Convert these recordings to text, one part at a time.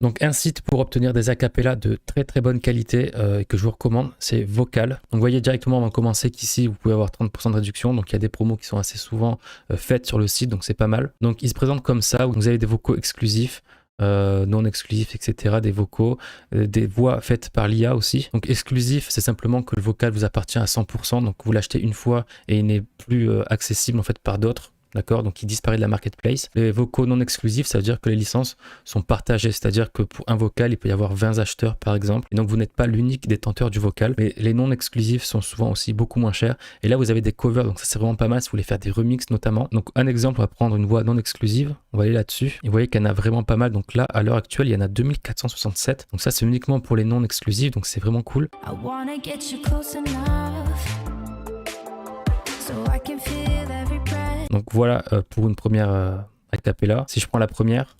Donc un site pour obtenir des acapellas de très bonne qualité que je vous recommande, c'est Vocal. Donc vous voyez directement avant de commencer qu'ici vous pouvez avoir 30% de réduction. Donc il y a des promos qui sont assez souvent faites sur le site, donc c'est pas mal. Donc il se présente comme ça, vous avez des vocaux exclusifs, non exclusifs, etc. Des vocaux, des voix faites par l'IA aussi. Donc exclusif, c'est simplement que le vocal vous appartient à 100%, donc vous l'achetez une fois et il n'est plus accessible en fait par d'autres. D'accord, donc il disparaît de la marketplace. Les vocaux non exclusifs, ça veut dire que les licences sont partagées, c'est-à-dire que pour un vocal, il peut y avoir 20 acheteurs par exemple, et donc vous n'êtes pas l'unique détenteur du vocal. Mais les non exclusifs sont souvent aussi beaucoup moins chers. Et là, vous avez des covers, donc ça c'est vraiment pas mal si vous voulez faire des remixes notamment. Donc un exemple, on va prendre une voix non exclusive, on va aller là-dessus. Et vous voyez qu'il y en a vraiment pas mal. Donc là, à l'heure actuelle, il y en a 2467. Donc ça, c'est uniquement pour les non exclusifs, donc c'est vraiment cool. Donc voilà pour une première acapella. Si je prends la première.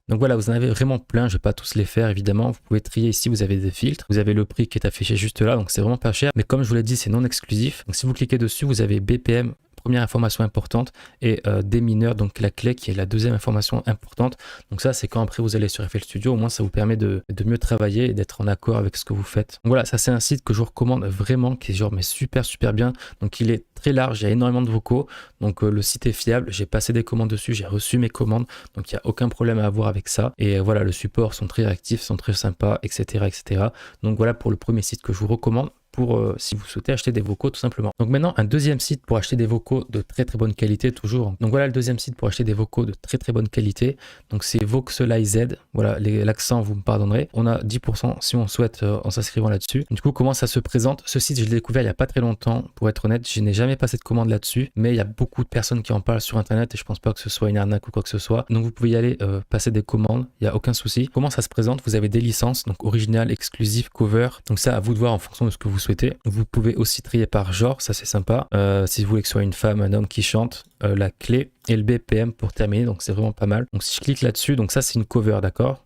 Donc voilà, vous en avez vraiment plein, je ne vais pas tous les faire évidemment. Vous pouvez trier ici, vous avez des filtres. Vous avez le prix qui est affiché juste là, donc c'est vraiment pas cher. Mais comme je vous l'ai dit, c'est non exclusif. Donc si vous cliquez dessus, vous avez BPM, première information importante, et des mineurs, donc la clé qui est la deuxième information importante. Donc ça, c'est quand après vous allez sur FL Studio, au moins ça vous permet de mieux travailler et d'être en accord avec ce que vous faites. Donc voilà, ça c'est un site que je vous recommande vraiment, qui est genre mais super bien. Donc il est très large, il y a énormément de vocaux, donc le site est fiable, j'ai passé des commandes dessus, j'ai reçu mes commandes, donc il n'y a aucun problème à avoir avec ça. Et voilà, le support sont très réactifs, sont très sympas, etc. Donc voilà pour le premier site que je vous recommande. Pour si vous souhaitez acheter des vocaux tout simplement. Donc maintenant un deuxième site pour acheter des vocaux de très bonne qualité toujours. Donc voilà le deuxième site pour acheter des vocaux de très bonne qualité. Donc c'est Voxelize. Voilà l'accent, vous me pardonnerez. On a 10% si on souhaite en s'inscrivant là-dessus. Du coup comment ça se présente? Ce site je l'ai découvert il n'y a pas très longtemps, pour être honnête. Je n'ai jamais passé de commande là-dessus, mais il y a beaucoup de personnes qui en parlent sur internet et je pense pas que ce soit une arnaque ou quoi que ce soit. Donc vous pouvez y aller passer des commandes, il n'y a aucun souci. Comment ça se présente? Vous avez des licences, donc original, exclusif, cover. Donc ça à vous de voir en fonction de ce que vous souhaitez. Vous pouvez aussi trier par genre, ça c'est sympa. Si vous voulez que ce soit une femme, un homme qui chante, la clé et le BPM pour terminer, donc c'est vraiment pas mal. Donc si je clique là-dessus, donc ça c'est une cover, d'accord?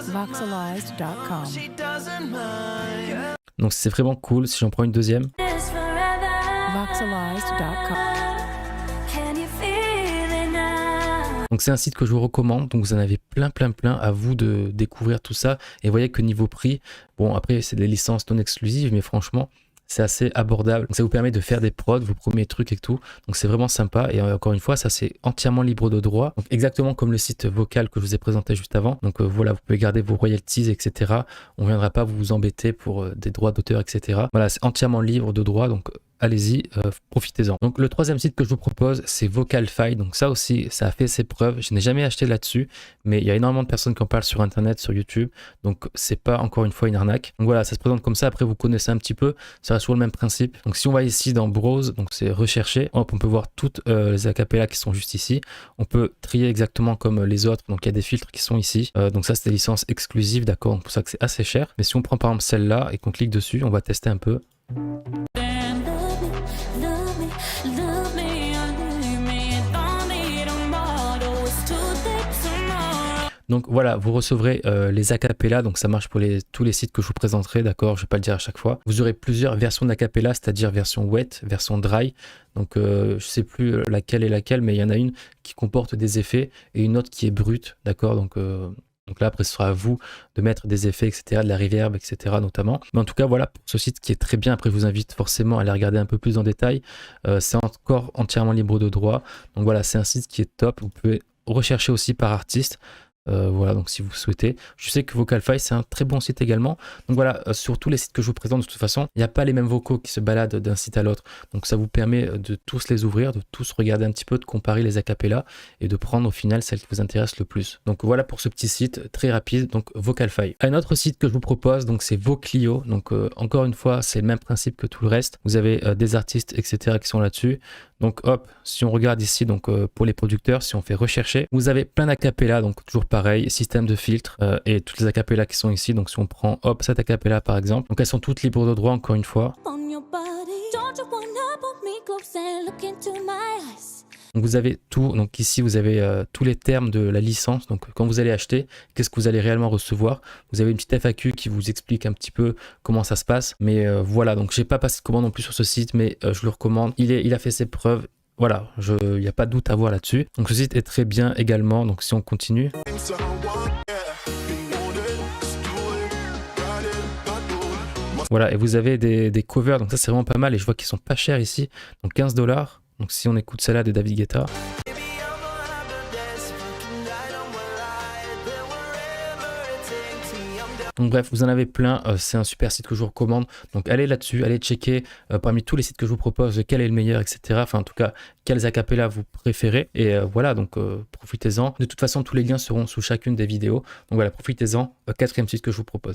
Voxelize.com. Donc c'est vraiment cool. Si j'en prends une deuxième. Voxelize.com. Donc c'est un site que je vous recommande, donc vous en avez plein à vous de découvrir tout ça. Et vous voyez que niveau prix, bon après c'est des licences non exclusives, mais franchement c'est assez abordable. Donc ça vous permet de faire des prods, vos premiers trucs et tout. Donc c'est vraiment sympa. Et encore une fois, ça c'est entièrement libre de droit. Donc exactement comme le site Vocal que je vous ai présenté juste avant. Donc voilà, vous pouvez garder vos royalties, etc. On ne viendra pas vous embêter pour des droits d'auteur, etc. Voilà, c'est entièrement libre de droit. Donc allez-y, profitez-en. Donc le troisième site que je vous propose, c'est Vocalfy. Donc ça aussi, ça a fait ses preuves. Je n'ai jamais acheté là-dessus, mais il y a énormément de personnes qui en parlent sur internet, sur YouTube. Donc c'est pas encore une fois une arnaque. Donc voilà, ça se présente comme ça. Après vous connaissez un petit peu, ça reste sur le même principe. Donc si on va ici dans Browse, donc c'est rechercher, hop, on peut voir toutes les acapellas qui sont juste ici. On peut trier exactement comme les autres. Donc il y a des filtres qui sont ici. Donc ça c'est des licences exclusives, d'accord. C'est pour ça que c'est assez cher. Mais si on prend par exemple celle-là et qu'on clique dessus, on va tester un peu. Donc voilà, vous recevrez les acapellas, donc ça marche pour tous les sites que je vous présenterai, d'accord, je vais pas le dire à chaque fois. Vous aurez plusieurs versions d'acapella, c'est-à-dire version wet, version dry. Donc je sais plus laquelle est laquelle, mais il y en a une qui comporte des effets et une autre qui est brute, d'accord. Donc là, après, ce sera à vous de mettre des effets, etc., de la reverb, etc., notamment. Mais en tout cas, voilà, pour ce site qui est très bien. Après, je vous invite forcément à aller regarder un peu plus en détail. C'est encore entièrement libre de droit. Donc voilà, c'est un site qui est top. Vous pouvez rechercher aussi par artiste. Voilà, donc si vous souhaitez. Je sais que Vocalfy c'est un très bon site également. Donc voilà, sur tous les sites que je vous présente, de toute façon, il n'y a pas les mêmes vocaux qui se baladent d'un site à l'autre. Donc ça vous permet de tous les ouvrir, de tous regarder un petit peu, de comparer les acapellas et de prendre au final celle qui vous intéresse le plus. Donc voilà pour ce petit site très rapide, donc Vocalfy. Un autre site que je vous propose, donc c'est Voclio. Donc encore une fois, c'est le même principe que tout le reste. Vous avez des artistes, etc. qui sont là-dessus. Donc hop, si on regarde ici, donc pour les producteurs, si on fait rechercher, vous avez plein d'acapellas, donc toujours pareil, système de filtre et toutes les acapellas qui sont ici. Donc si on prend hop cette acapella par exemple, donc elles sont toutes libres de droit encore une fois. Donc vous avez tout, donc ici vous avez tous les termes de la licence. Donc quand vous allez acheter, qu'est-ce que vous allez réellement recevoir. Vous avez une petite FAQ qui vous explique un petit peu comment ça se passe. Mais voilà, donc j'ai pas passé de commande non plus sur ce site, mais je le recommande. Il a fait ses preuves. Voilà, il n'y a pas de doute à voir là-dessus. Donc ce site est très bien également. Donc si on continue. Voilà, et vous avez des covers, donc ça c'est vraiment pas mal, et je vois qu'ils sont pas chers ici, donc 15 $. Donc si on écoute celle-là de David Guetta. Donc bref, vous en avez plein, c'est un super site que je vous recommande. Donc allez là-dessus, allez checker parmi tous les sites que je vous propose, quel est le meilleur, etc. Enfin en tout cas, quels acapella vous préférez. Et voilà, donc profitez-en. De toute façon, tous les liens seront sous chacune des vidéos. Donc voilà, profitez-en. Quatrième site que je vous propose.